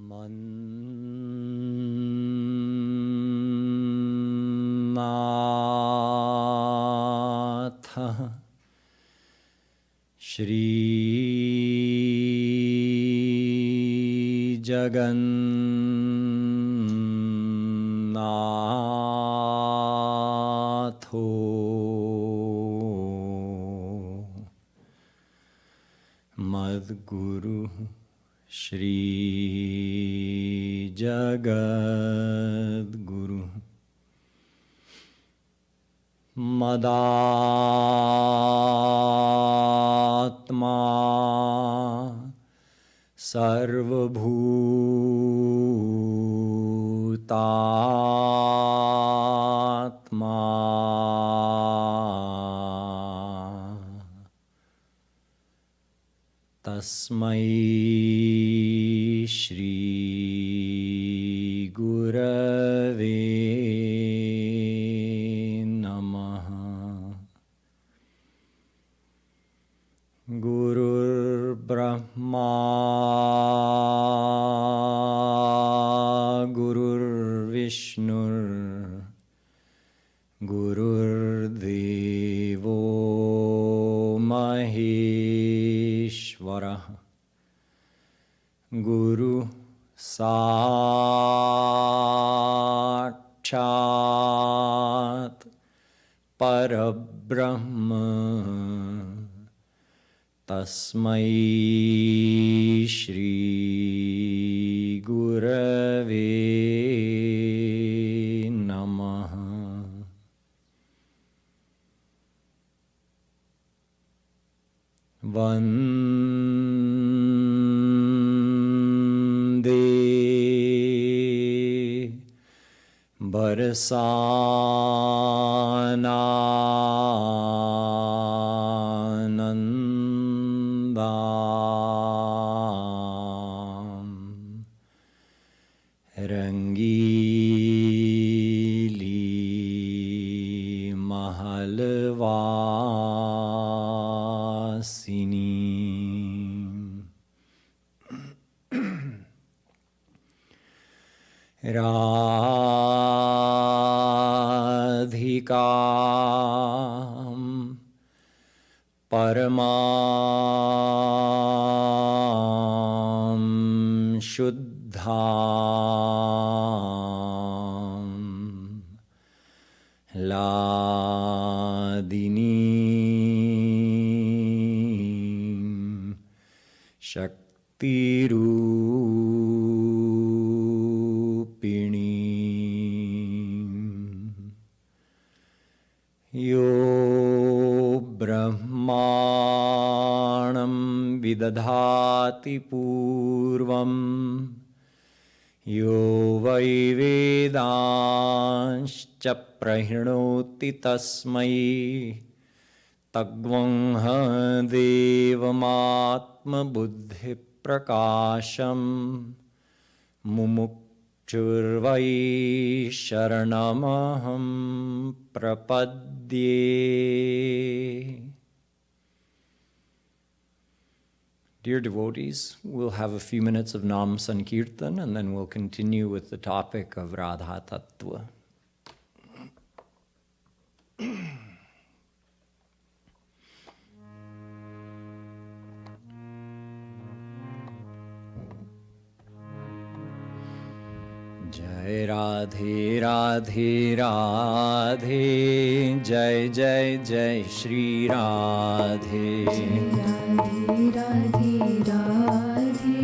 मन्नाथ श्री जगन्नाथो मद्गुरु श्री जगद्गुरु मदात्मा सर्वभूतात्मा तस्मै श्री गुरवे नमः। गुरुर्ब्रह्मा गुरुर्विष्णुर् गुरुर्देवो महेश्वरः गुरु साक्षात् परब्रह्म तस्मै श्री गुरवे नमः। वन्दे बरसानानन्दां रंगीली महलवासिनी राधिकां परमां शुद्धां लादिनीं शक्तिरूपिणीं यो ब्रह्माणं विदधाति पूर्वं यो वै वेदांश्च प्रहिणोति तस्मै तद्वंह देवमात्मबुद्धिप्रकाशं मुमुक्षुर्वै शरणमहं प्रपद्ये। Dear devotees, we'll have a few minutes of Nam Sankirtan and then we'll continue with the topic of Radha Tattva. Jai Radhe Radhe Radhe Jai Jai Jai Shri Radhe Radhe Radhe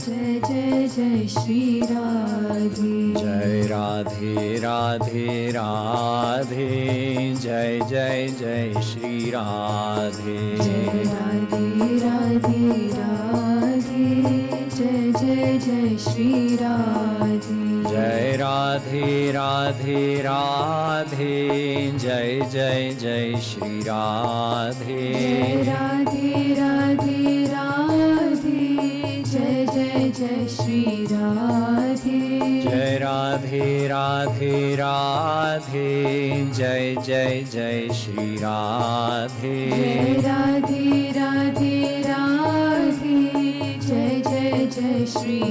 Jai Jai Jai Shri Radhe Jai Radhe Radhe Radhe Jai Jai Jai Shri Radhe Radhe Radhe Radhe Jai Jai Jai Shri Radhe Jai Radhe Radhe Radhe Jai Jai Jai Shri Radhe Radhe Radhe Radhe Jai Jai Jai Shri Radhe Jai Radhe Radhe Radhe Jai Jai Jai Shri Radhe Radhe Radhe Radhe Jai Jai Jai Shri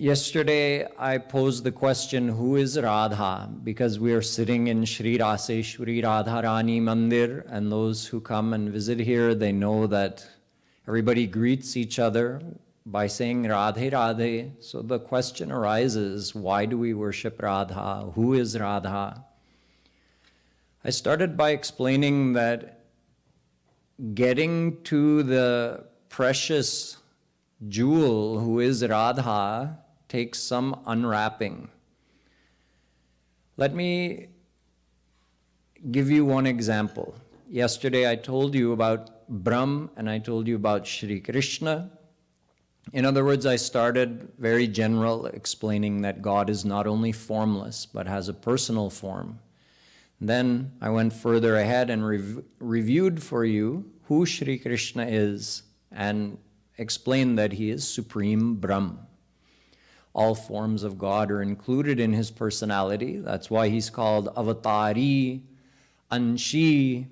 Yesterday, I posed the question, who is Radha? Because we are sitting in Shri Raseshwari Radharani Mandir, and those who come and visit here, they know that everybody greets each other by saying Radhe Radhe. So the question arises, why do we worship Radha? Who is Radha? I started by explaining that getting to the precious jewel who is Radha takes some unwrapping. Let me give you one example. Yesterday I told you about Brahm and I told you about Shri Krishna. In other words, I started very general, explaining that God is not only formless but has a personal form. Then I went further ahead and reviewed for you who Shri Krishna is and explained that he is Supreme Brahm. All forms of God are included in his personality. That's why he's called Avatari, Anshi,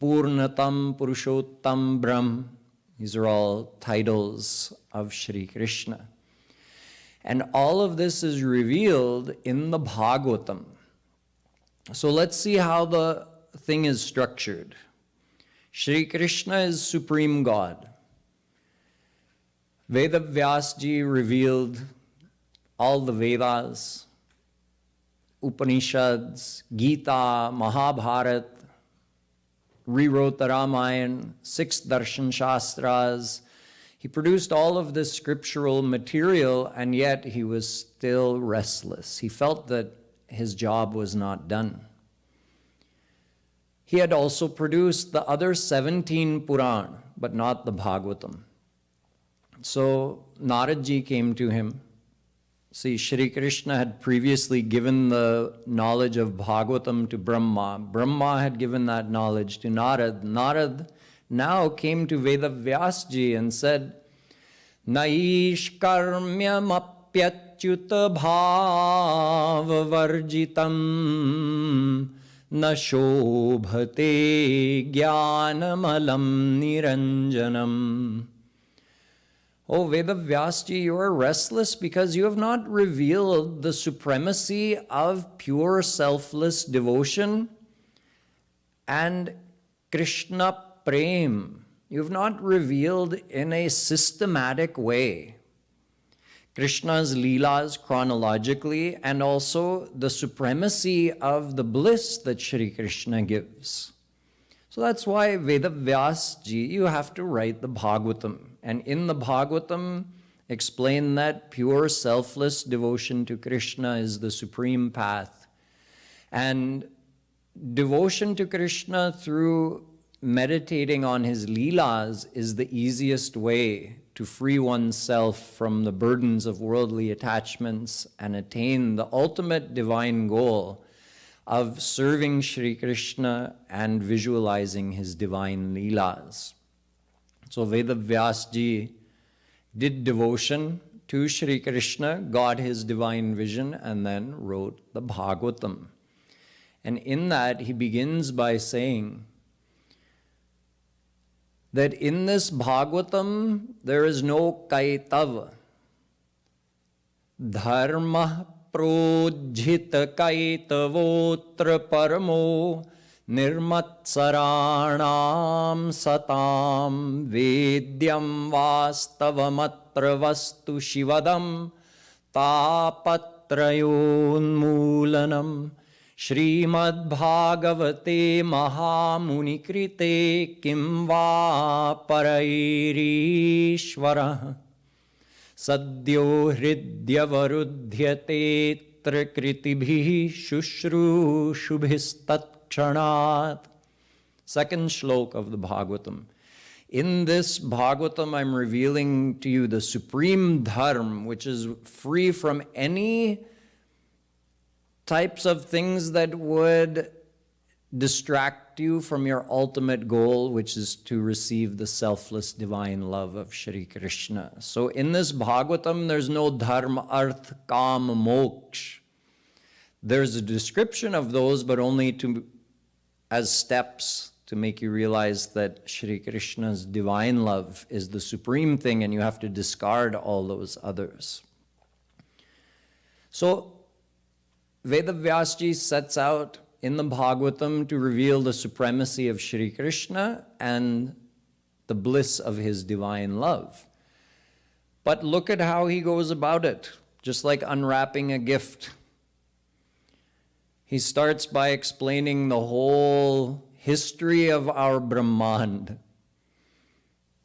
Purnatam, Purushottam Brahm. These are all titles of Shri Krishna. And all of this is revealed in the Bhagavatam. So let's see how the thing is structured. Shri Krishna is Supreme God. Vedavyasji revealed all the Vedas, Upanishads, Gita, Mahabharata, rewrote the Ramayana, 6 Darshan Shastras. He produced all of this scriptural material, and yet he was still restless. He felt that his job was not done. He had also produced the other 17 Puran, but not the Bhagavatam. So Naradji came to him. See, Shri Krishna had previously given the knowledge of Bhagavatam to Brahma. Brahma had given that knowledge to Narad. Narad now came to Vedavyasji and said, Naish karmyam apyachuta bhavavarjitam na shobhate jnanamalam niranjanam. Oh, Vedavyasji, you are restless because you have not revealed the supremacy of pure selfless devotion and Krishna Prem. You have not revealed in a systematic way Krishna's Leelas chronologically and also the supremacy of the bliss that Shri Krishna gives. So that's why Vedavyasji, you have to write the Bhagavatam. And in the Bhagavatam, explain that pure selfless devotion to Krishna is the supreme path. And devotion to Krishna through meditating on his Leelas is the easiest way to free oneself from the burdens of worldly attachments and attain the ultimate divine goal of serving Shri Krishna and visualizing his divine Leelas. So Vedavyasji did devotion to Shri Krishna, got his divine vision, and then wrote the Bhagavatam. And in that, he begins by saying that in this Bhagavatam, there is no kaitav. Dharma projhita kaitavotra paramo nirmatsaranam satam vedyam vastavamatra vastu shivadam tapatrayonmulanam Srimad Bhagavate Mahamunikrite kim va parairishvara sadyo hridyavaruddhyate trakritibihi shushrushubihistat kshanat. Second shlok of the Bhagavatam. In this Bhagavatam, I'm revealing to you the supreme dharma, which is free from any types of things that would distract you from your ultimate goal, which is to receive the selfless divine love of Shri Krishna. So in this Bhagavatam, there's no dharma, arth, kam, moksha. There's a description of those, but only as steps to make you realize that Shri Krishna's divine love is the supreme thing and you have to discard all those others. So Vedavyasji sets out in the Bhagavatam to reveal the supremacy of Shri Krishna and the bliss of his divine love. But look at how he goes about it, just like unwrapping a gift. He starts by explaining the whole history of our Brahmand.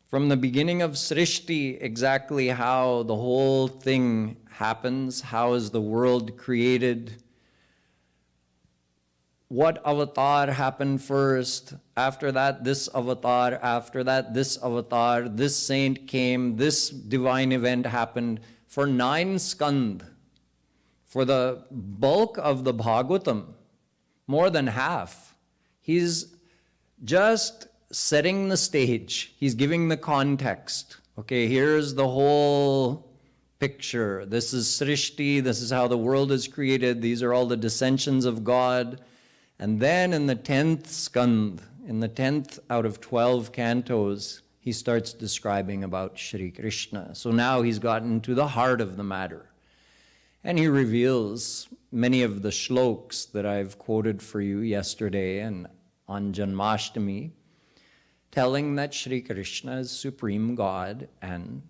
From the beginning of Srishti, exactly how the whole thing happens, how is the world created, what avatar happened first, after that this avatar, after that this avatar, this saint came, this divine event happened for 9 skand. For the bulk of the Bhagavatam, more than half, he's just setting the stage. He's giving the context. Okay, here's the whole picture. This is Srishti, this is how the world is created, these are all the dissensions of God. And then in the 10th skand, in the 10th out of 12 cantos, he starts describing about Shri Krishna. So now he's gotten to the heart of the matter. And he reveals many of the shlokas that I've quoted for you yesterday and on Janmashtami, telling that Shri Krishna is supreme God and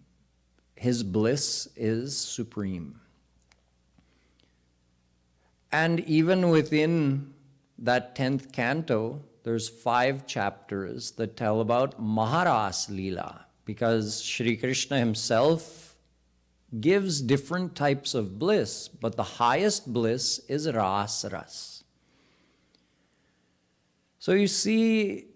his bliss is supreme. And even within that 10th canto, there's 5 chapters that tell about Maharas Leela, because Shri Krishna himself gives different types of bliss, but the highest bliss is Ras Ras. So you see,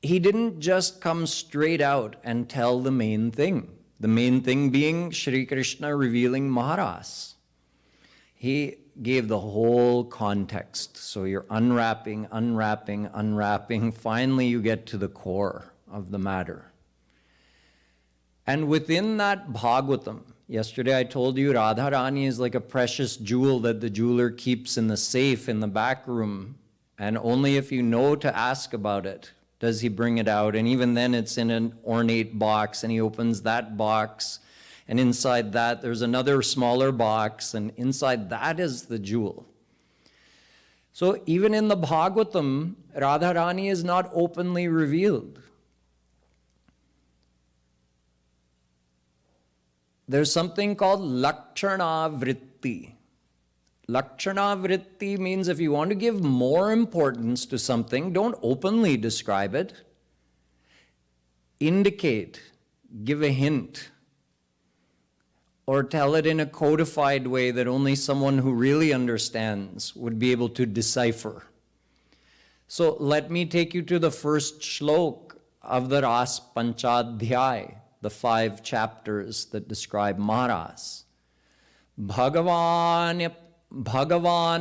he didn't just come straight out and tell the main thing being Shri Krishna revealing Maharas. He gave the whole context. So you're unwrapping, unwrapping, unwrapping. Finally, you get to the core of the matter. And within that Bhagavatam, yesterday I told you Radharani is like a precious jewel that the jeweler keeps in the safe in the back room. And only if you know to ask about it does he bring it out. And even then it's in an ornate box, and he opens that box. And inside that, there's another smaller box, and inside that is the jewel. So even in the Bhagavatam, Radharani is not openly revealed. There's something called Lakshana Vritti. Lakshana Vritti means if you want to give more importance to something, don't openly describe it. Indicate, give a hint, or tell it in a codified way that only someone who really understands would be able to decipher. So let me take you to the first shlok of the Ras Panchadhyay, the 5 chapters that describe Maharas. Bhagavan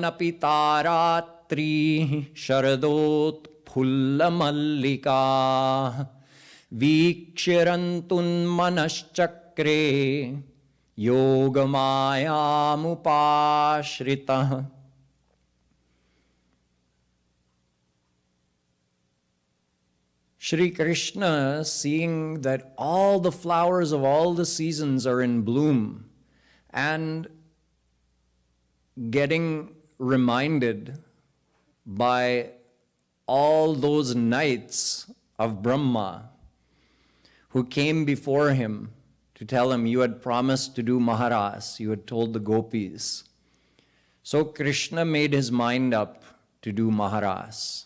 api taratri sharadot phulla mallika vikshirantun manaschakre yogamayamupashrita. Shri Krishna, seeing that all the flowers of all the seasons are in bloom, and getting reminded by all those knights of Brahma who came before him to tell him, you had promised to do Maharas, you had told the gopis. So Krishna made his mind up to do Maharas.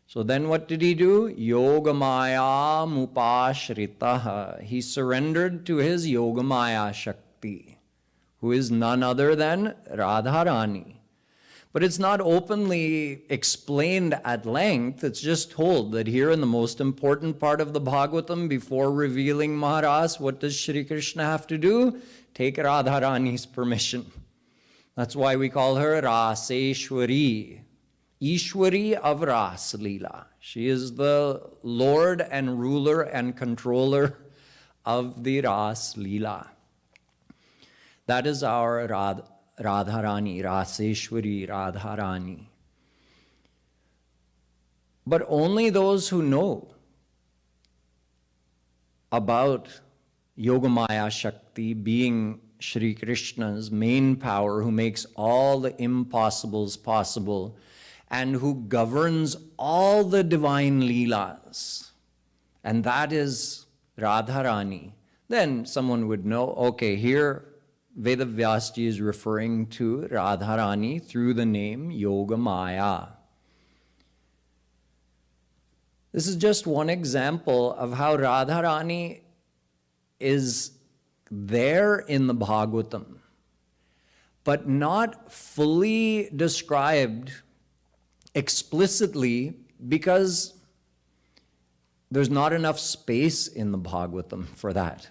So then what did he do? Yogamaya mupashritaha. He surrendered to his Yogamaya Shakti, who is none other than Radharani. But it's not openly explained at length. It's just told that here in the most important part of the Bhagavatam, before revealing Maharas, what does Shri Krishna have to do? Take Radharani's permission. That's why we call her Raseshwari, Ishwari of Ras Leela. She is the Lord and ruler and controller of the Ras Leela. That is our Radharani, Raseshwari Radharani. But only those who know about Yogamaya Shakti being Shri Krishna's main power, who makes all the impossibles possible, and who governs all the divine leelas. And that is Radharani. Then someone would know, okay, here Vedavyasji is referring to Radharani through the name Yoga Maya. This is just one example of how Radharani is there in the Bhagavatam, but not fully described explicitly because there's not enough space in the Bhagavatam for that.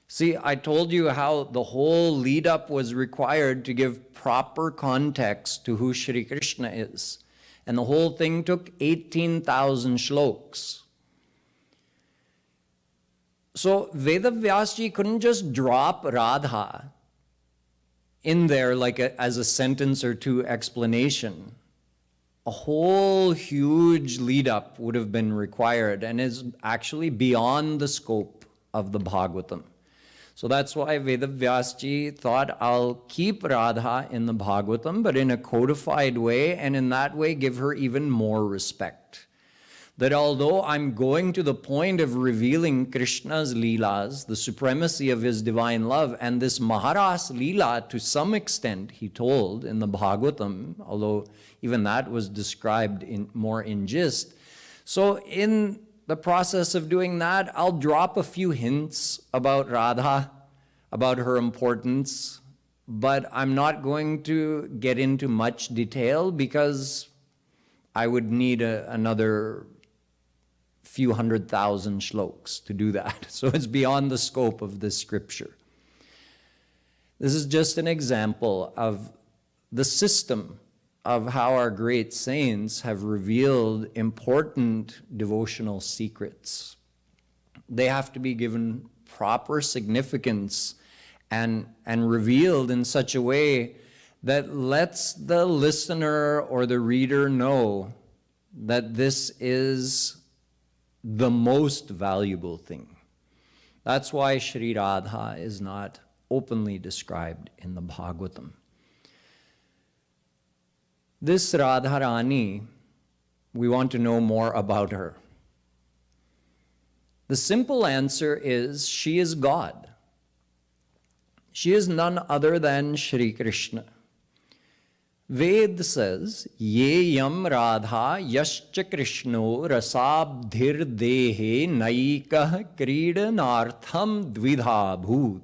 See, I told you how the whole lead-up was required to give proper context to who Shri Krishna is. And the whole thing took 18,000 shlokas. So Vedavyasji couldn't just drop Radha in there like as a sentence or two explanation. A whole huge lead-up would have been required and is actually beyond the scope of the Bhagavatam. So that's why Vedavyasji thought, I'll keep Radha in the Bhagavatam, but in a codified way, and in that way give her even more respect. That although I'm going to the point of revealing Krishna's Leelas, the supremacy of his divine love, and this Maharas Leela to some extent, he told in the Bhagavatam, although even that was described more in gist. So in the process of doing that, I'll drop a few hints about Radha, about her importance, but I'm not going to get into much detail because I would need another few 100,000 shlokas to do that. So it's beyond the scope of this scripture. This is just an example of the system of how our great saints have revealed important devotional secrets. They have to be given proper significance and revealed in such a way that lets the listener or the reader know that this is the most valuable thing. That's why Shri Radha is not openly described in the Bhagavatam. This Radharani, we want to know more about her. The simple answer is she is God. She is none other than Shri Krishna. Ved says, Ye yam Radha yascha Krishno rasabdhir dehe naikah kridanartham dvidha bhoot.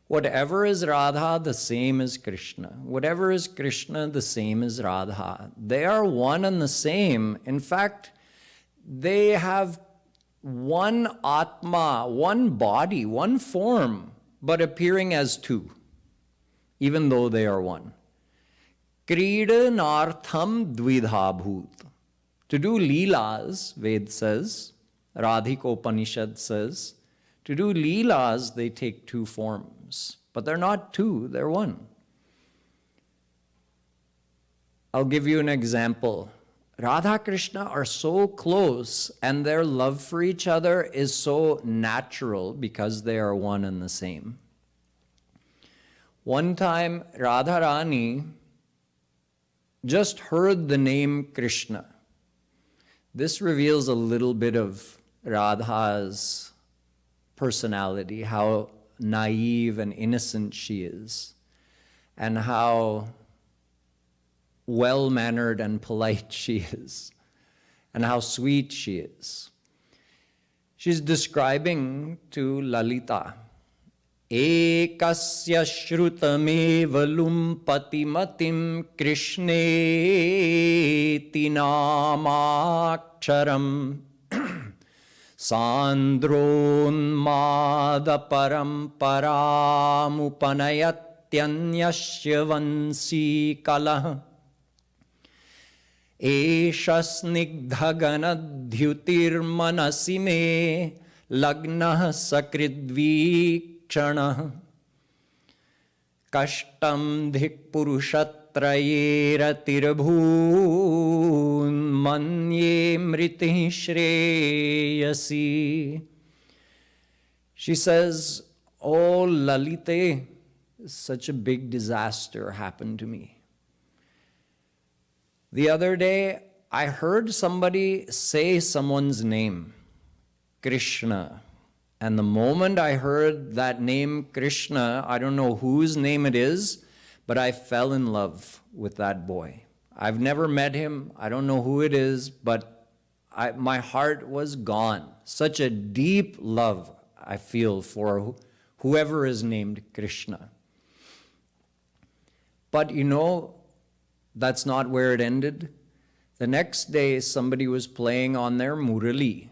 Whatever is Radha, the same as Krishna. Whatever is Krishna, the same as Radha. They are one and the same. In fact, they have one Atma, one body, one form, but appearing as two, even though they are one. Kridanartham dvidha bhoot. To do leelas, Ved says, Radhikopanishad says, to do leelas, they take two forms. But they're not two, they're one. I'll give you an example. Radha Krishna are so close, and their love for each other is so natural because they are one and the same. One time, Radharani just heard the name Krishna. This reveals a little bit of Radha's personality, how naive and innocent she is, and how well-mannered and polite she is, and how sweet she is. She's describing to Lalita, Ekasya shrutameva lumpati matim krishneti namaksharam Sandronmada paramparamupanayatanyasya vansi kalah Esha snigdhaganadhyutir manasi me lagnah sakridvikshana Kashtam dhikpurushatrayera tirabhun manye mriti shreyasi. She says, oh Lalite, such a big disaster happened to me. The other day, I heard somebody say someone's name, Krishna. And the moment I heard that name, Krishna, I don't know whose name it is, but I fell in love with that boy. I've never met him. I don't know who it is, but my heart was gone. Such a deep love I feel for whoever is named Krishna. But you know, that's not where it ended. The next day, somebody was playing on their murali.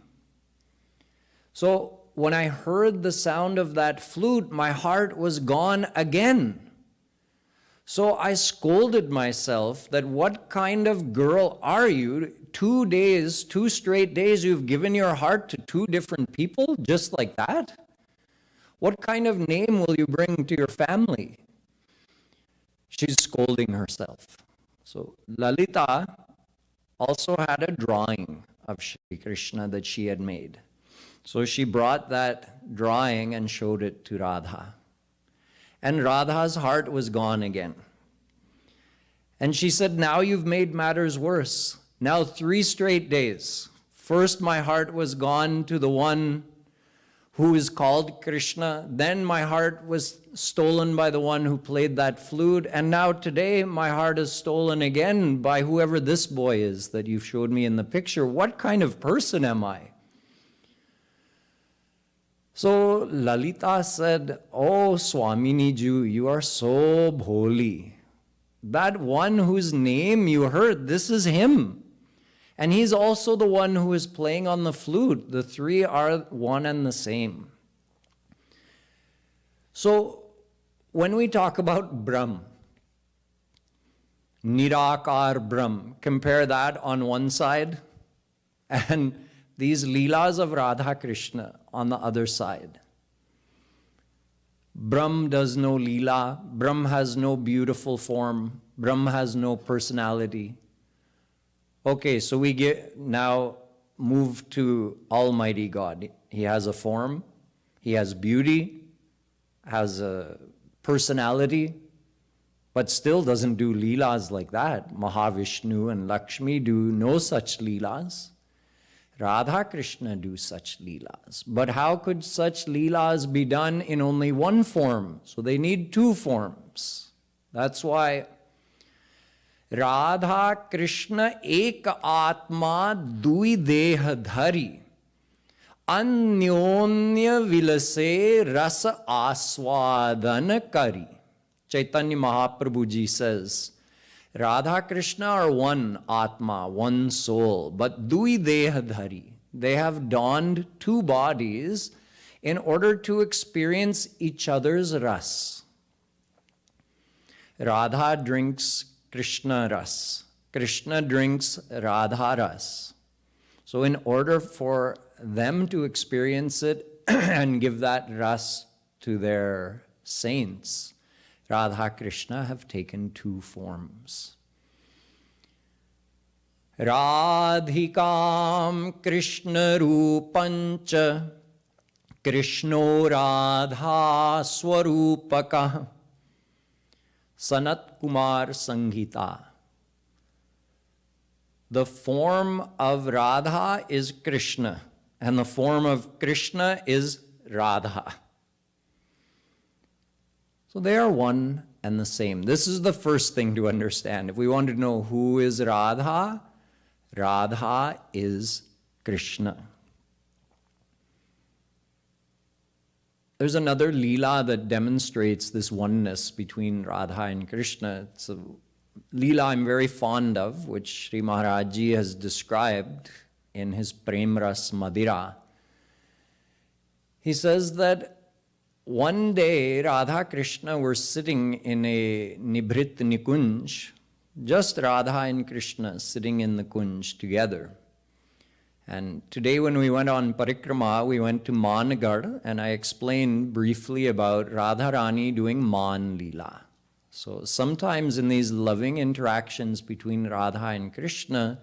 So when I heard the sound of that flute, my heart was gone again. So I scolded myself that what kind of girl are you? 2 days, 2 straight days, you've given your heart to 2 different people just like that? What kind of name will you bring to your family? She's scolding herself. So Lalita also had a drawing of Shri Krishna that she had made. So she brought that drawing and showed it to Radha. And Radha's heart was gone again. And she said, now you've made matters worse. Now 3 straight days. First my heart was gone to the one who is called Krishna. Then my heart was stolen by the one who played that flute. And now today my heart is stolen again by whoever this boy is that you've showed me in the picture. What kind of person am I? So Lalita said, oh Swami Nikhilanand, you are so bholi. That one whose name you heard, this is him. And he's also the one who is playing on the flute. The 3 are one and the same. So when we talk about Brahm, Nirakar Brahm, compare that on one side and these Leelas of Radha Krishna on the other side. Brahm does no Leela, Brahm has no beautiful form, Brahm has no personality. Okay, so we now move to Almighty God. He has a form, he has beauty, has a personality, but still doesn't do Leelas like that. Mahavishnu and Lakshmi do no such Leelas. Radha Krishna do such Leelas. But how could such Leelas be done in only one form? So they need 2 forms. That's why Radha Krishna ek atma dui deha dhari anyonya vilase rasa aswadan kari. Chaitanya Mahaprabhu ji says, Radha Krishna are one Atma, one soul, but dui deha dhari. They have donned 2 bodies in order to experience each other's ras. Radha drinks Krishna ras. Krishna drinks Radha ras. So in order for them to experience it and give that ras to their saints, Radha Krishna have taken 2 forms. Radhikam Krishna Rupancha Krishno Radha Swarupaka Sanat Kumar Sanghita. The form of Radha is Krishna, and the form of Krishna is Radha. So they are one and the same. This is the first thing to understand. If we want to know who is Radha, Radha is Krishna. There's another Leela that demonstrates this oneness between Radha and Krishna. It's a Leela I'm very fond of, which Sri Maharaj Ji has described in his Prem Ras Madira. He says that one day Radha Krishna were sitting in a Nibhrit Nikunj, just Radha and Krishna sitting in the Kunj together. And today when we went on Parikrama, we went to Mangarh, and I explained briefly about Radharani doing Man Leela. So sometimes in these loving interactions between Radha and Krishna,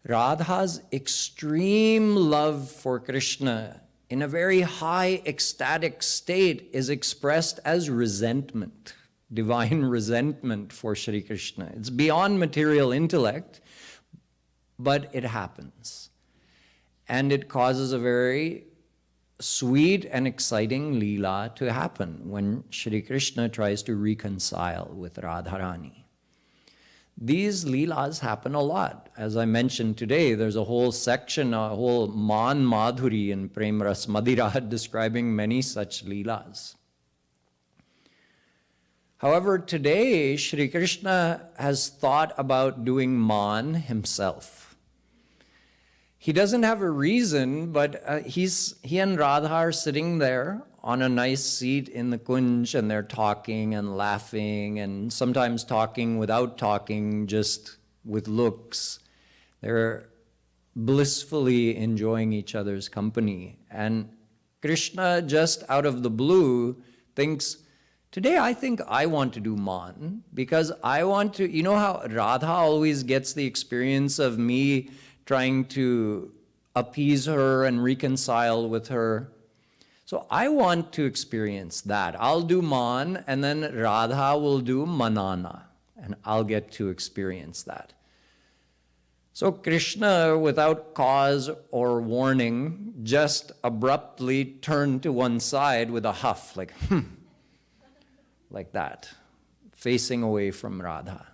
Radha's extreme love for Krishna in a very high ecstatic state is expressed as resentment, divine resentment for Shri Krishna. It's beyond material intellect, but it happens. And it causes a very sweet and exciting Leela to happen when Shri Krishna tries to reconcile with Radharani. These Leelas happen a lot. As I mentioned today, there's a whole section, a whole Man Madhuri in Prem Ras Madira describing many such Leelas. However, today, Shri Krishna has thought about doing Man himself. He doesn't have a reason, but he and Radha are sitting there on a nice seat in the Kunj, and they're talking and laughing, and sometimes talking without talking, just with looks. They're blissfully enjoying each other's company. And Krishna, just out of the blue, thinks, today I think I want to do Man, because I want to, you know how Radha always gets the experience of me trying to appease her and reconcile with her. So I want to experience that. I'll do Man, and then Radha will do Manana, and I'll get to experience that. So Krishna, without cause or warning, just abruptly turned to one side with a huff, like, like that, facing away from Radha.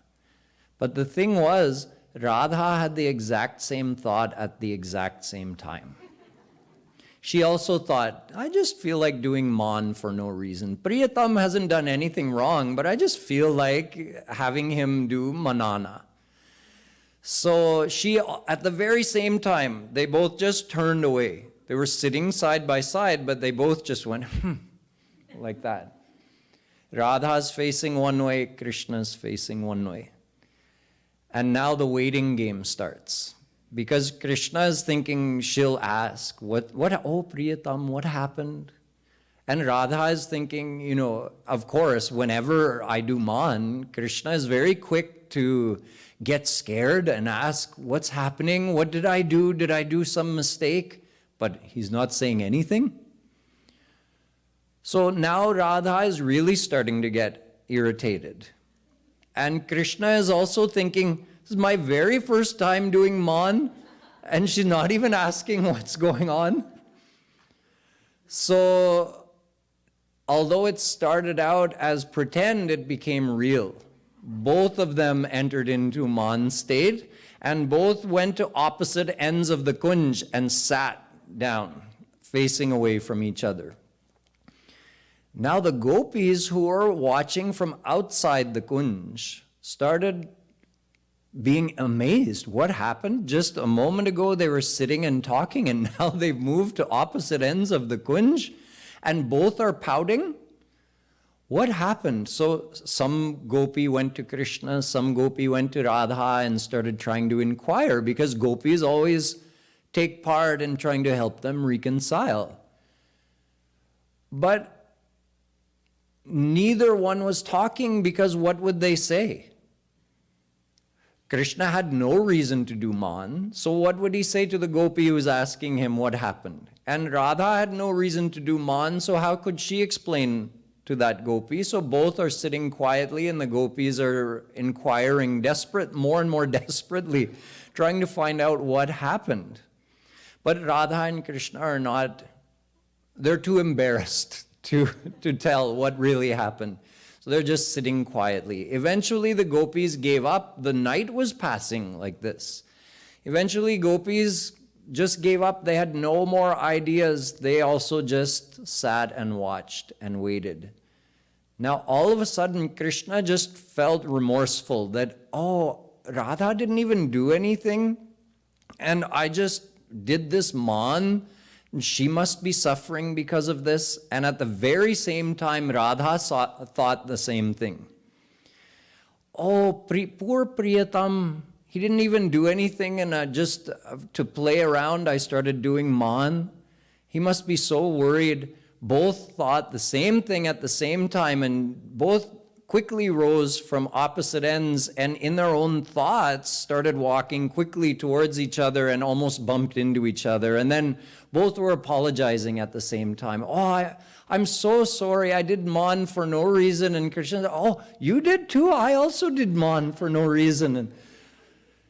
But the thing was, Radha had the exact same thought at the exact same time. She also thought, I just feel like doing Man for no reason. Priyatam hasn't done anything wrong, but I just feel like having him do Manana. So she, at the very same time, they both just turned away. They were sitting side by side, but they both just went, like that. Radha's facing one way, Krishna's facing one way. And now the waiting game starts. Because Krishna is thinking she'll ask, oh Priyatam, what happened? And Radha is thinking, you know, of course, whenever I do Man, Krishna is very quick to get scared and ask, what's happening? What did I do? Did I do some mistake? But he's not saying anything. So now Radha is really starting to get irritated. And Krishna is also thinking, this is my very first time doing Man, and she's not even asking what's going on. So, although it started out as pretend, it became real. Both of them entered into Man state, and both went to opposite ends of the Kunj and sat down, facing away from each other. Now the gopis who were watching from outside the Kunj started being amazed. What happened? Just a moment ago they were sitting and talking, and now they've moved to opposite ends of the Kunj, and both are pouting? What happened? So some gopi went to Krishna, some gopi went to Radha and started trying to inquire, because gopis always take part in trying to help them reconcile. But neither one was talking, because what would they say? Krishna had no reason to do Man, so what would he say to the gopi who was asking him what happened? And Radha had no reason to do Man, so how could she explain to that gopi? So both are sitting quietly, and the gopis are inquiring more and more desperately, trying to find out what happened. But Radha and Krishna are not, they're too embarrassed to tell what really happened. So they're just sitting quietly. Eventually the gopis gave up. The night was passing like this. Eventually gopis just gave up. They had no more ideas. They also just sat and watched and waited. Now all of a sudden Krishna just felt remorseful that, oh, Radha didn't even do anything, and I just did this Man. She must be suffering because of this. And at the very same time, Radha thought the same thing. Oh, poor Priyatam, he didn't even do anything, and just to play around, I started doing Man. He must be so worried. Both thought the same thing at the same time, and both quickly rose from opposite ends and in their own thoughts started walking quickly towards each other and almost bumped into each other. And then both were apologizing at the same time. Oh, I'm so sorry, I did man for no reason. And Krishna said, oh, you did too? I also did man for no reason. And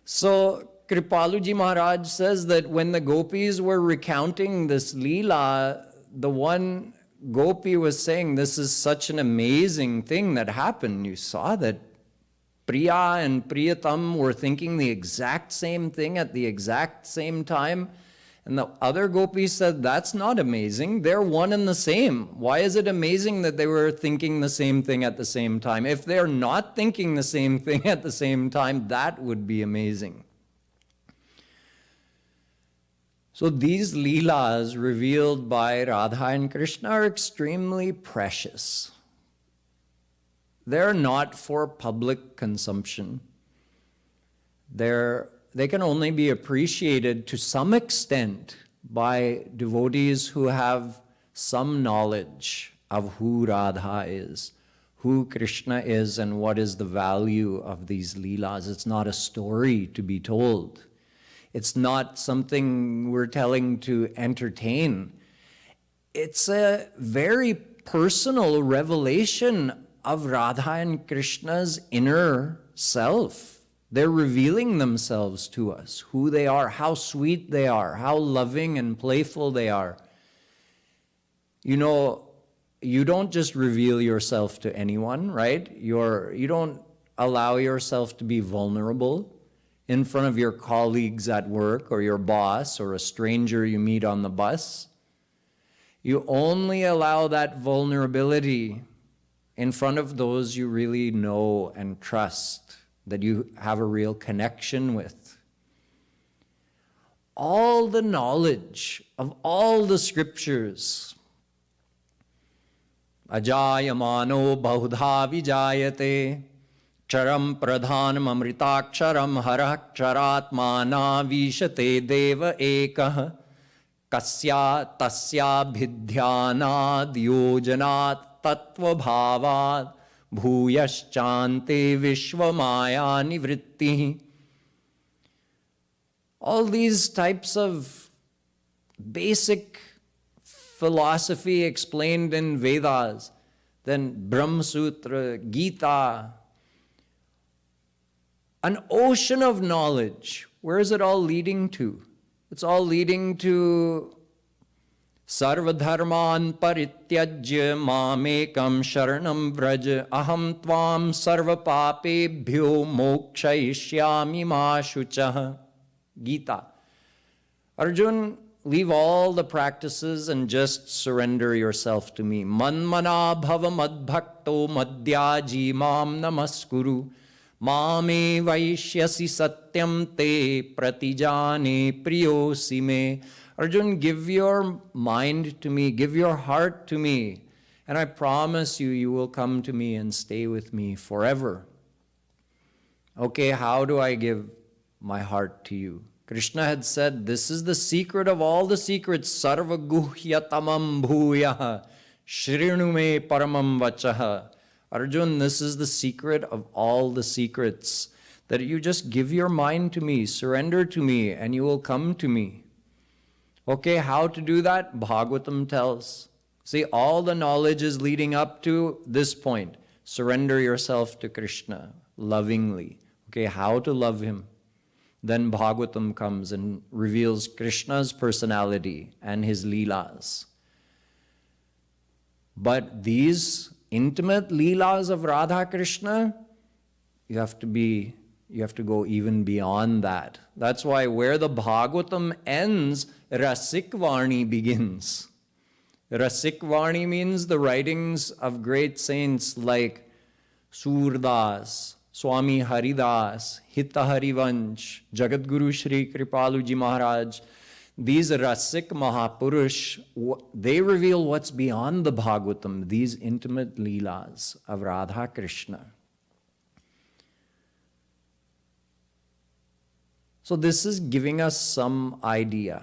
so Kripaluji Maharaj says that when the gopis were recounting this Leela, the one Gopi was saying, this is such an amazing thing that happened. You saw that Priya and Priyatam were thinking the exact same thing at the exact same time. And the other gopis said, that's not amazing. They're one and the same. Why is it amazing that they were thinking the same thing at the same time? If they're not thinking the same thing at the same time, that would be amazing. So these Leelas revealed by Radha and Krishna are extremely precious. They're not for public consumption. They can only be appreciated to some extent by devotees who have some knowledge of who Radha is, who Krishna is, and what is the value of these Leelas. It's not a story to be told. It's not something we're telling to entertain. It's a very personal revelation of Radha and Krishna's inner self. They're revealing themselves to us, who they are, how sweet they are, how loving and playful they are. You know, you don't just reveal yourself to anyone, right? You don't allow yourself to be vulnerable in front of your colleagues at work or your boss or a stranger you meet on the bus. You only allow that vulnerability in front of those you really know and trust, that you have a real connection with. All the knowledge of all the scriptures, ajayamano bahudha vijayate, charam pradhanam amritaksharam haraksharatmana vishate deva ekah, kasya tasya bhidhyanad yojanat tattva bhavad bhuyaschante vishwamaya nivritti. All these types of basic philosophy explained in Vedas, then Brahma Sutra, Gita, an ocean of knowledge. Where is it all leading to? It's all leading to Sarvadharman parityajya mamekam sharanam vraj aham tvam sarva papebhyo mokshayishyami ma shuchah. Gita. Arjun, leave all the practices and just surrender yourself to me. Manmana bhava madbhakto madhyaji mam namaskuru. Mame vaishyasi satyam te pratijane priyosi me. Arjun, give your mind to me, give your heart to me, and I promise you, you will come to me and stay with me forever. Okay, how do I give my heart to you? Krishna had said, this is the secret of all the secrets, sarva guhyatamam bhuyah, shrinu me paramam vachah. Arjun, this is the secret of all the secrets, that you just give your mind to me, surrender to me, and you will come to me. Okay, how to do that? Bhagavatam tells. See, all the knowledge is leading up to this point. Surrender yourself to Krishna lovingly. Okay, how to love him? Then Bhagavatam comes and reveals Krishna's personality and his leelas. But these intimate leelas of Radha Krishna, you have to go even beyond that. That's why where the Bhagavatam ends, Rasik Varni begins. Rasik Varni means the writings of great saints like Surdas, Swami Haridas, Hitta Harivansh, Jagadguru Shri Kripaluji Maharaj. These Rasik Mahapurush, they reveal what's beyond the Bhagavatam, these intimate leelas of Radha Krishna. So this is giving us some idea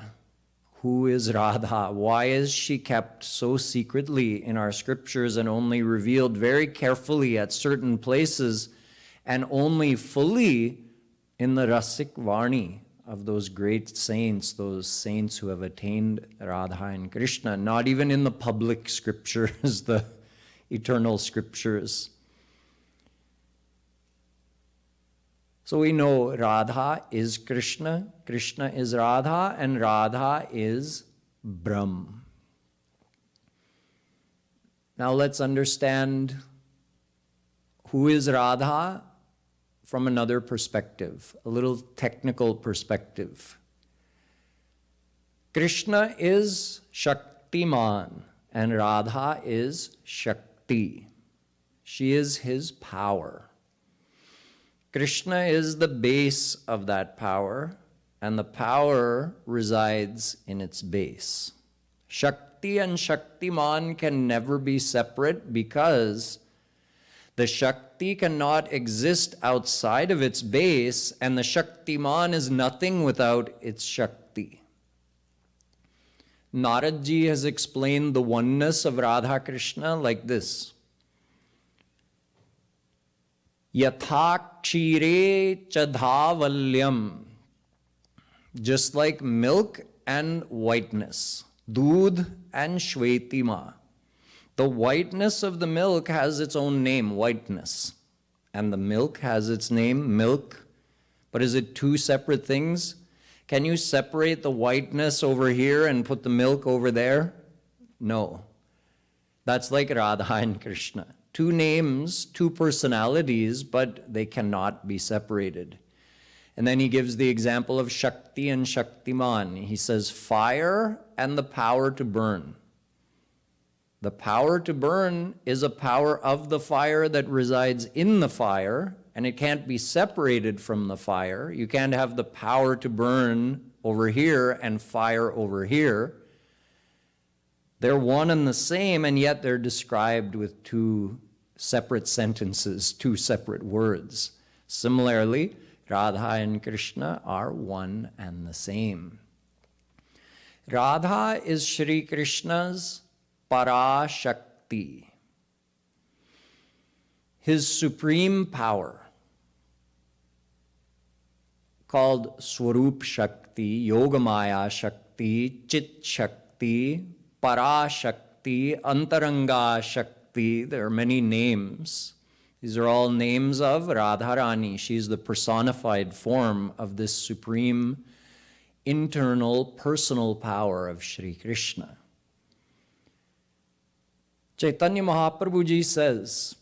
Who is Radha? Why is she kept so secretly in our scriptures and only revealed very carefully at certain places and only fully in the Rasik Varni of those great saints, those saints who have attained Radha and Krishna, not even in the public scriptures, the eternal scriptures. So we know Radha is Krishna, Krishna is Radha, and Radha is Brahm. Now let's understand who is Radha from another perspective, a little technical perspective. Krishna is Shaktiman and Radha is Shakti. She is his power. Krishna is the base of that power, and the power resides in its base. Shakti and Shaktiman can never be separate because the Shakti cannot exist outside of its base, and the Shaktiman is nothing without its Shakti. Naradji has explained the oneness of Radha Krishna like this. Yatha kshire chadhavalyam. Just like milk and whiteness, Dudh and Shvetima. The whiteness of the milk has its own name, whiteness. And the milk has its name, milk. But is it two separate things? Can you separate the whiteness over here and put the milk over there? No. That's like Radha and Krishna. Two names, two personalities, but they cannot be separated. And then he gives the example of Shakti and Shaktiman. He says fire and the power to burn. The power to burn is a power of the fire that resides in the fire, and it can't be separated from the fire. You can't have the power to burn over here and fire over here. They're one and the same, and yet they're described with two separate sentences, two separate words. Similarly, Radha and Krishna are one and the same. Radha is Shri Krishna's Parashakti, his supreme power, called Swarup Shakti, Yogamaya Shakti, Chit Shakti, Parashakti, Antaranga Shakti. There are many names. These are all names of Radharani. She's the personified form of this supreme internal personal power of Shri Krishna. Chaitanya Mahaprabhu ji says,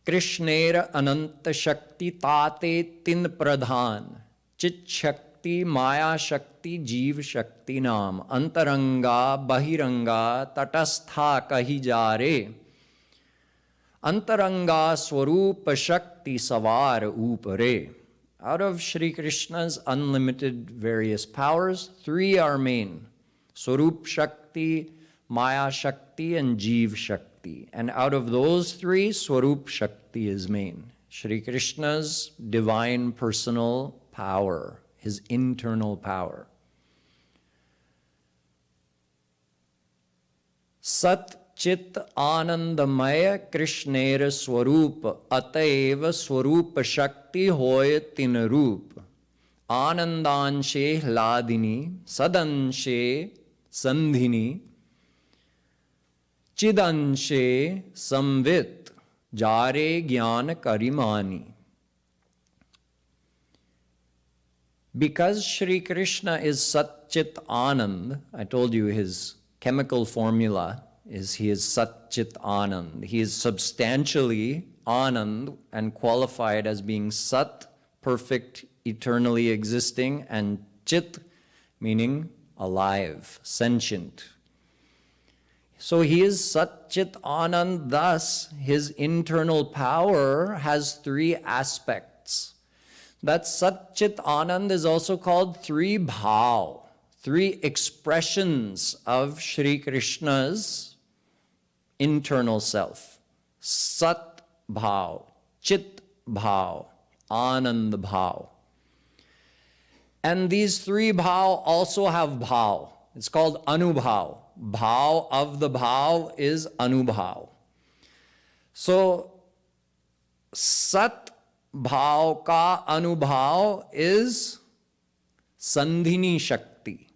Krishnera Ananta Shakti Tate Tin Pradhan Chit Shakti Maya Shakti Jeev Shakti Nam Antaranga Bahiranga Tatastha Kahi Jare Antaranga Swarupa Shakti Savar Upare. Out of Shri Krishna's unlimited various powers, three are main: Swarup Shakti, Maya Shakti, and Jeev Shakti. And out of those three, Swarup Shakti is main. Shri Krishna's divine personal power, his internal power. Sat Chit Anandamaya Krishnera Swarup Ataiva Swarupa Shakti Hoy Tinarup Anandanshe Hladini Sadanshe Sandhini Chidanshe Samvit Jare Jnana Karimani. Because Shri Krishna is Sat Chit Anand, I told you his chemical formula is he is Sat Chit Anand. He is substantially Anand and qualified as being Sat, perfect, eternally existing, and Chit, meaning alive, sentient. So he is Sat Chit Anand, thus his internal power has three aspects. That Sat Chit Anand is also called three bhav, three expressions of Shri Krishna's internal self. Sat bhav, Chit bhav, Anand bhav. And these three bhav also have bhav. It's called anubhav. Bhav of the bhav is anubhav. So, sat bhav ka anubhav is sandhini shakti.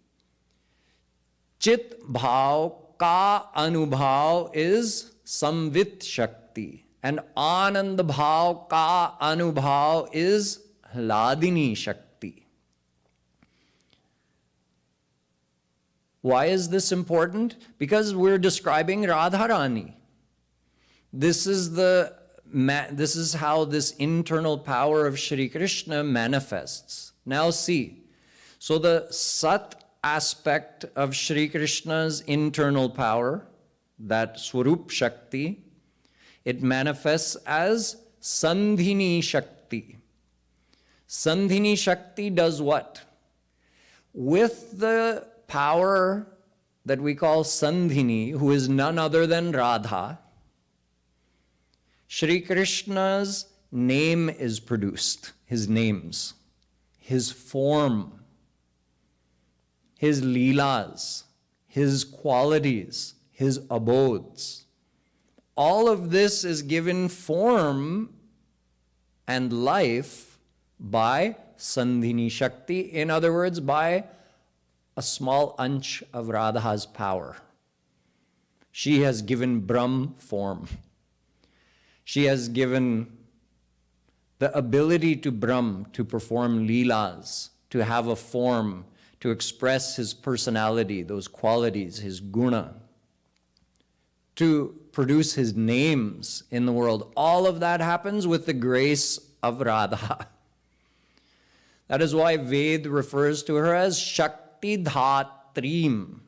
Chit bhav ka anubhav is samvit shakti. And anand bhav ka anubhav is hladini shakti. Why is this important? Because we're describing Radharani. This is how this internal power of Shri Krishna manifests. Now see, so the Sat aspect of Shri Krishna's internal power, that Swarup Shakti, it manifests as Sandhini Shakti. Sandhini Shakti does what? With the power that we call Sandhini, who is none other than Radha, Shri Krishna's name is produced, his names, his form, his leelas, his qualities, his abodes. All of this is given form and life by Sandhini Shakti, in other words, by a small ansh of Radha's power. She has given Brahm form. She has given the ability to Brahm to perform leelas, to have a form, to express his personality, those qualities, his guna, to produce his names in the world. All of that happens with the grace of Radha. That is why Ved refers to her as Shakti Dhatrim.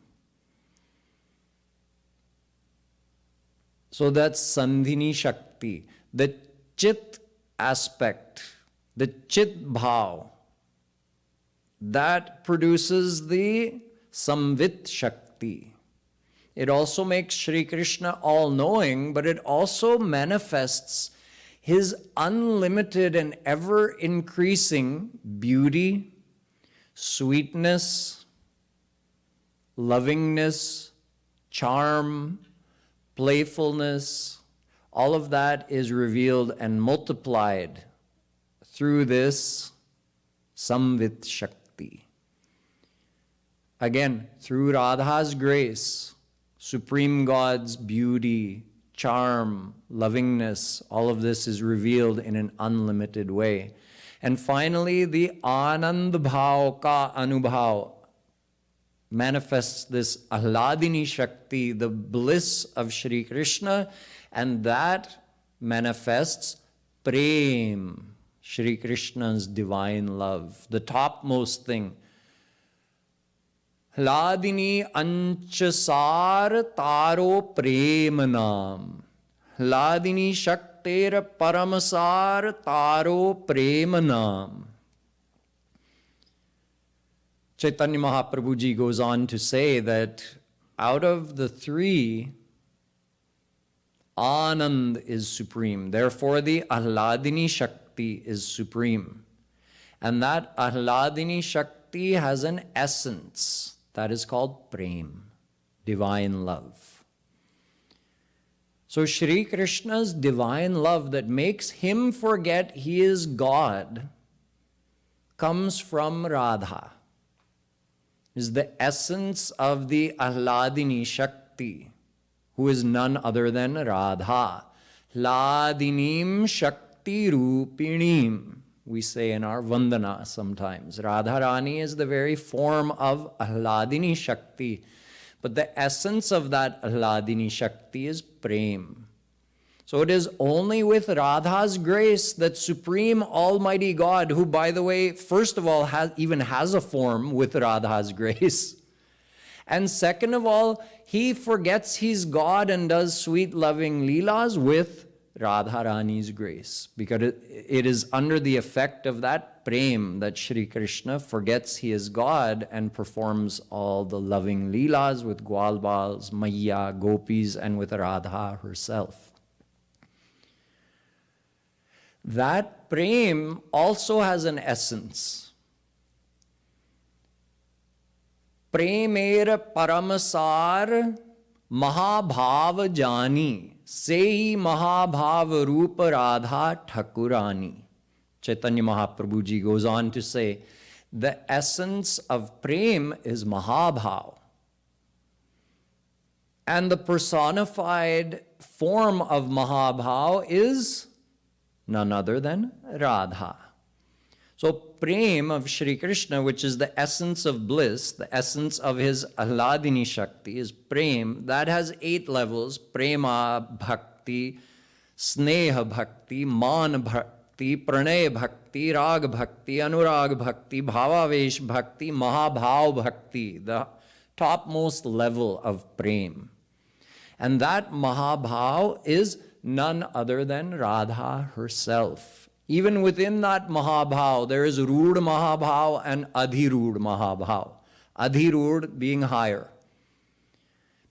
So that's Sandhini Shakti. The Chit aspect, the Chit Bhav, that produces the Samvit Shakti. It also makes Shri Krishna all-knowing, but it also manifests his unlimited and ever-increasing beauty, sweetness, lovingness, charm, playfulness. All of that is revealed and multiplied through this Samvit Shakti. Again, through Radha's grace, Supreme God's beauty, charm, lovingness, all of this is revealed in an unlimited way. And finally, the Anand Bhav Ka Anubhav manifests this Ahladini Shakti, the bliss of Shri Krishna, and that manifests Prem, Shri Krishna's divine love, the topmost thing. Hladini Anchasar Taro Premanam. Hladini Shakter Paramasar Taro Premanam. Chaitanya Mahaprabhu ji goes on to say that out of the three, Anand is supreme. Therefore, the Ahladini Shakti is supreme. And that Ahladini Shakti has an essence that is called Prem, divine love. So Shri Krishna's divine love that makes him forget he is God comes from Radha, is the essence of the Ahladini Shakti, who is none other than Radha. Hladinim Shakti Rupinim, we say in our Vandana sometimes. Radharani is the very form of Ahladini Shakti, but the essence of that Ahladini Shakti is Prem. So it is only with Radha's grace that Supreme Almighty God, who, by the way, first of all, even has a form with Radha's grace, and second of all, he forgets he's God and does sweet loving leelas with Radharani's grace, because it is under the effect of that prem that Shri Krishna forgets he is God and performs all the loving leelas with Gwalbals, Maya, Gopis, and with Radha herself. That prem also has an essence. Premer paramasar mahabhav jani, sei mahabhav rupa radha thakurani. Chaitanya Mahaprabhu ji goes on to say, the essence of prem is mahabhav. And the personified form of mahabhav is none other than Radha. So prem of Shri Krishna, which is the essence of bliss, the essence of his Ahladini Shakti, is prem. That has 8 levels: prema bhakti, sneha bhakti, man bhakti, pranay bhakti, rag bhakti, anurag bhakti, bhavavesh bhakti, mahabhav bhakti, the topmost level of prem. And that mahabhav is none other than Radha herself. Even within that mahabhav, there is Rud mahabhav and Adhirud mahabhav. Adhirud being higher.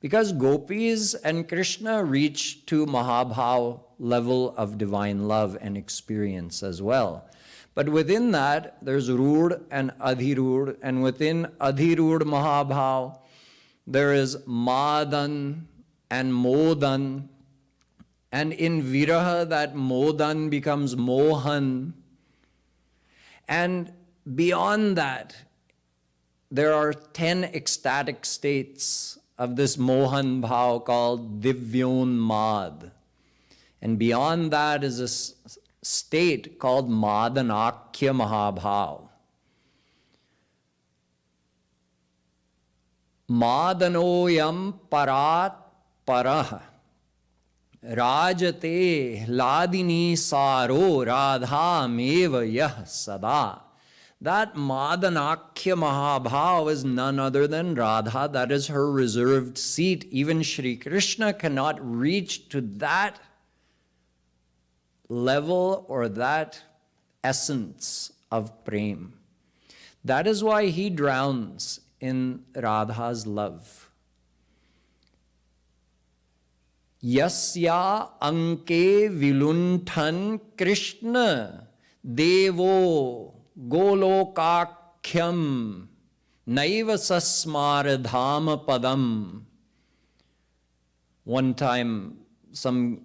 Because gopis and Krishna reach to mahabhav level of divine love and experience as well. But within that, there's Rud and Adhirud, and within Adhirud mahabhav, there is Madan and Modan. And in Viraha, that Modan becomes Mohan. And beyond that, there are 10 ecstatic states of this Mohan Bhav called Divyon Mad. And beyond that is a state called Madanakya Mahabhav. Madanoyam Parat Parah. Rajate Hladini Saro Radha Meva Yah Sada. That Madanakya Mahabhav is none other than Radha. That is her reserved seat. Even Shri Krishna cannot reach to that level or that essence of prem. That is why he drowns in Radha's love. Yasya anke vilunthan Krishna devo golokakyam naiva sasmara dhama padam. One time, some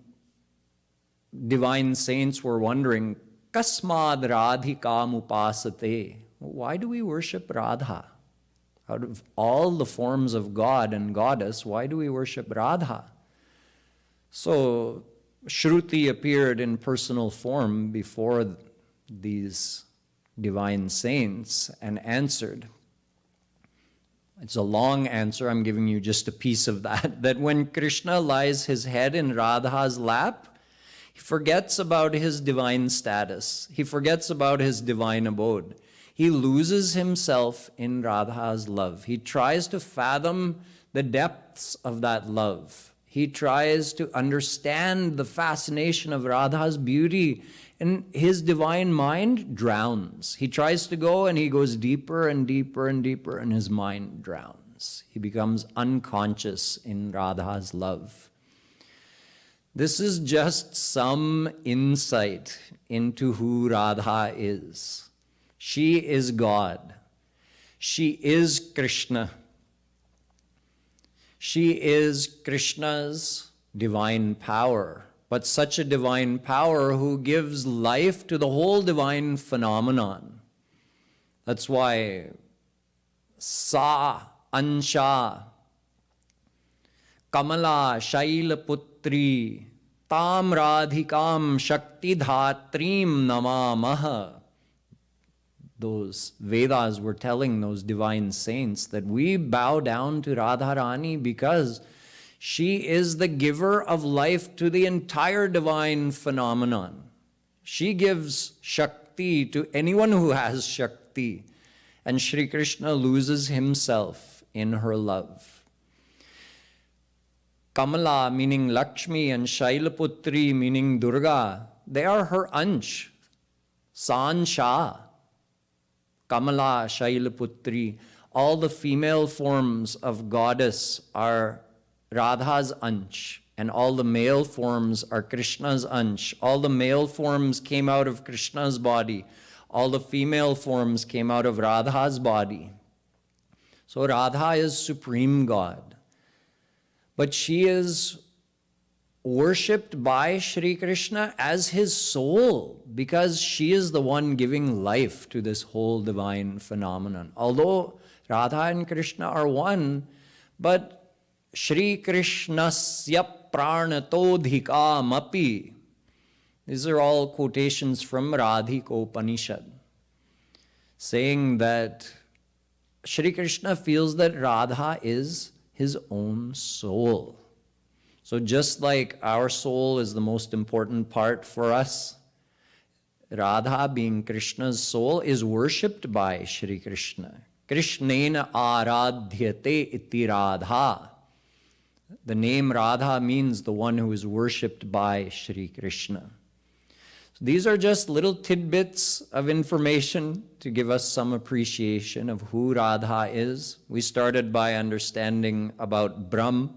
divine saints were wondering, kasmad radhikam upasate? Why do we worship Radha? Out of all the forms of God and goddess, why do we worship Radha? So Shruti appeared in personal form before these divine saints and answered. It's a long answer, I'm giving you just a piece of that, that when Krishna lies his head in Radha's lap, he forgets about his divine status. He forgets about his divine abode. He loses himself in Radha's love. He tries to fathom the depths of that love. He tries to understand the fascination of Radha's beauty, and his divine mind drowns. He tries to go and he goes deeper and deeper and deeper, and his mind drowns. He becomes unconscious in Radha's love. This is just some insight into who Radha is. She is God. She is Krishna. She is Krishna's divine power, but such a divine power who gives life to the whole divine phenomenon. That's why Sa Ansha Kamala Shaila Putri Tam Radhikam Shakti Dhatrim Namamaha. Those Vedas were telling those divine saints that we bow down to Radharani because she is the giver of life to the entire divine phenomenon. She gives Shakti to anyone who has Shakti, and Shri Krishna loses himself in her love. Kamala meaning Lakshmi and Shailaputri meaning Durga, they are her Ansh, Sansha. Kamala, Shailaputri, all the female forms of goddess are Radha's Ansh, and all the male forms are Krishna's Ansh. All the male forms came out of Krishna's body. All the female forms came out of Radha's body. So Radha is Supreme God. But she is worshipped by Shri Krishna as his soul, because she is the one giving life to this whole divine phenomenon. Although Radha and Krishna are one, but Shri Krishnasya pranatodhikamapi. These are all quotations from Radhikopanishad, saying that Shri Krishna feels that Radha is his own soul. So just like our soul is the most important part for us, Radha, being Krishna's soul, is worshipped by Shri Krishna. Krishnena aradhyate iti Radha. The name Radha means the one who is worshipped by Shri Krishna. So these are just little tidbits of information to give us some appreciation of who Radha is. We started by understanding about Brahm.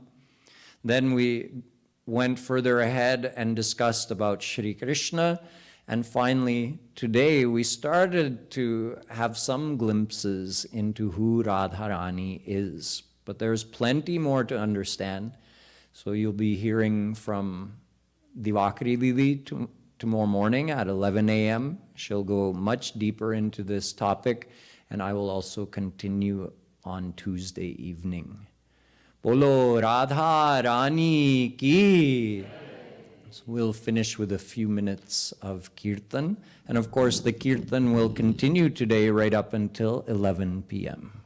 Then we went further ahead and discussed about Shri Krishna. And finally, today we started to have some glimpses into who Radharani is. But there's plenty more to understand. So you'll be hearing from Divakari Didi tomorrow morning at 11 a.m. She'll go much deeper into this topic, and I will also continue on Tuesday evening. Bolo Radha Rani ki. So we'll finish with a few minutes of kirtan. And of course, the kirtan will continue today right up until 11 p.m.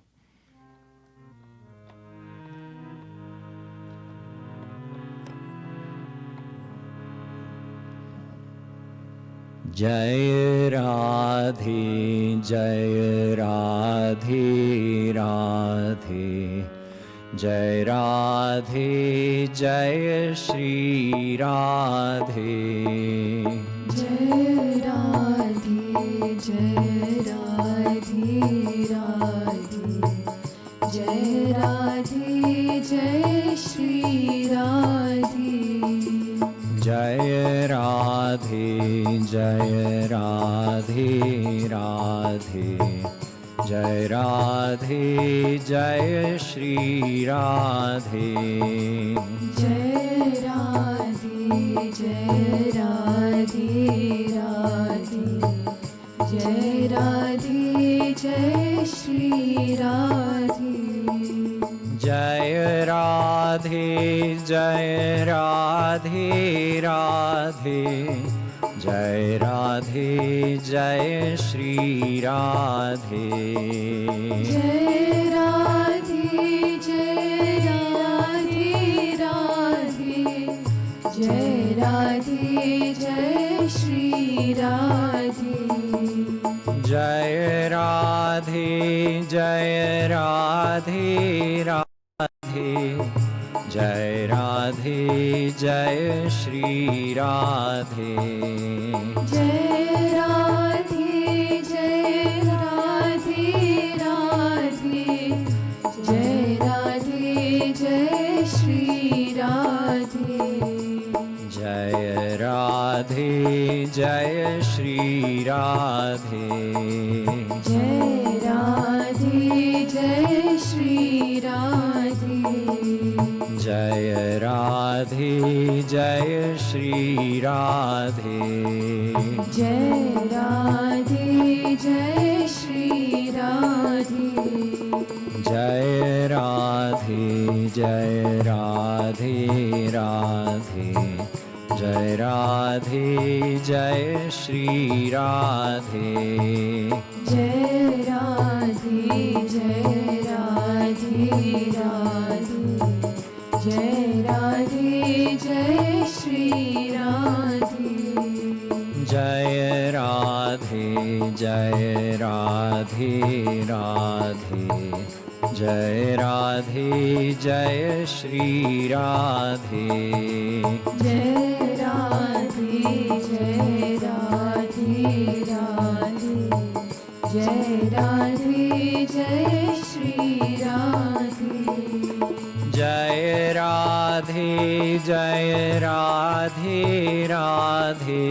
Jai Radhe, Jai Radhe, Radhe. Jai Radhe, Jai Shri Radhe. Jai Radhe, Jai Radhe, Radhe. Jai Radhe, Jai Shri Radhe. Jai Radhe, Jai Radhe, Radhe. Jai Radhe, Jai Shri Radhe. Jai Radhe, Jai Radhe, Radhe. Jai Radhe, Jai Shri Radhe. Jai Radhe, Jai Radhe, Radhe. Jai Radhe, Jai Shri Radhe. Jai Radhe, Jai Radhe, Radhe. Jai Radhe, Jai Shri Radhe. Jai Radhe, Jai Radhe, Radhe. Jai Radhe, Jai Shri Radhe. Jai Radhe, Jai Radhe, Radhe. Jai Radhe, Jai Shri Radhe. Jai Radhe, Jai Shri Radhe. Jai Radhe, Jai Shri Radhe. Jai Radhe, Jai Shri Radhe. Jai Radhe, Jai Shri Radhe. Jai Radhe, Jai Radhe, Radhe. Jai Radhe, Jai Shri Radhe. Jai Radhe, Jai Radhe, Radhe. Jai Radhe, Jai Shri Radhe. Jai Radhe, Jai Radhe, Radhe. Jai Radhe, Jai Shri Radhe. Jai Radhe, Jai Radhe, Radhe. Jai Radhe, Jai Shri Radhe. Jai Radhe, Jai Radhe, Radhe.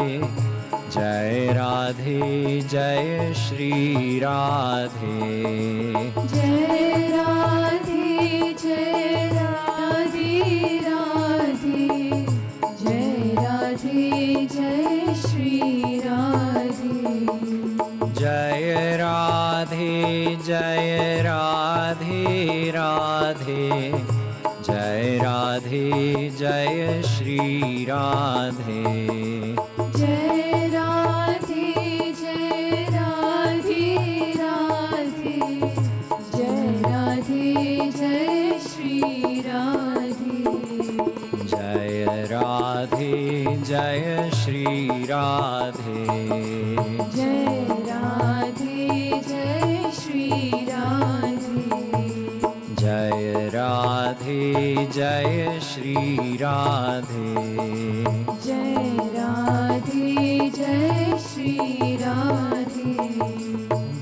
Jai Radhe, Jai Shri Radhe. Jai Radhe, जय राधे राधे, जय राधे जय श्री राधे। जय राधे जय राधे राधे, जय राधे जय श्री राधे। जय राधे जय श्री राधे, जय राधे जय श्री राधे। जय राधे जय श्री राधे, जय राधे जय श्री राधे।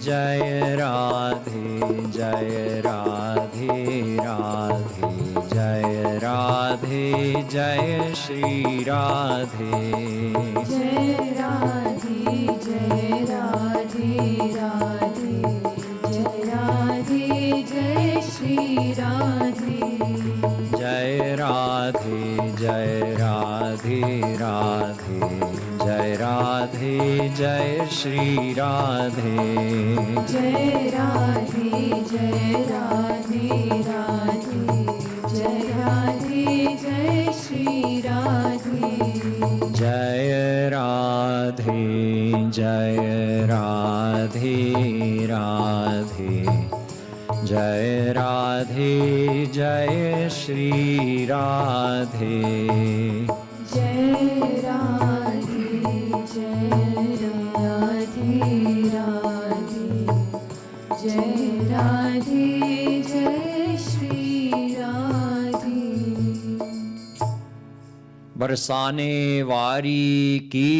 जय राधे जय राधे राधे, जय राधे जय श्री राधे। जय राधे जय राधे राधे, जय राधे जय श्री राधे। जय राधे जय राधे राधे, जय राधे जय श्री राधे। जय राधे जय राधे राधे, जय राधे जय श्री राधे। जय राधे जय राधे राधे, जय राधे जय श्री राधे। जय राधे जय राधे राधे, जय राधे जय श्री राधे। बरसाने वारी की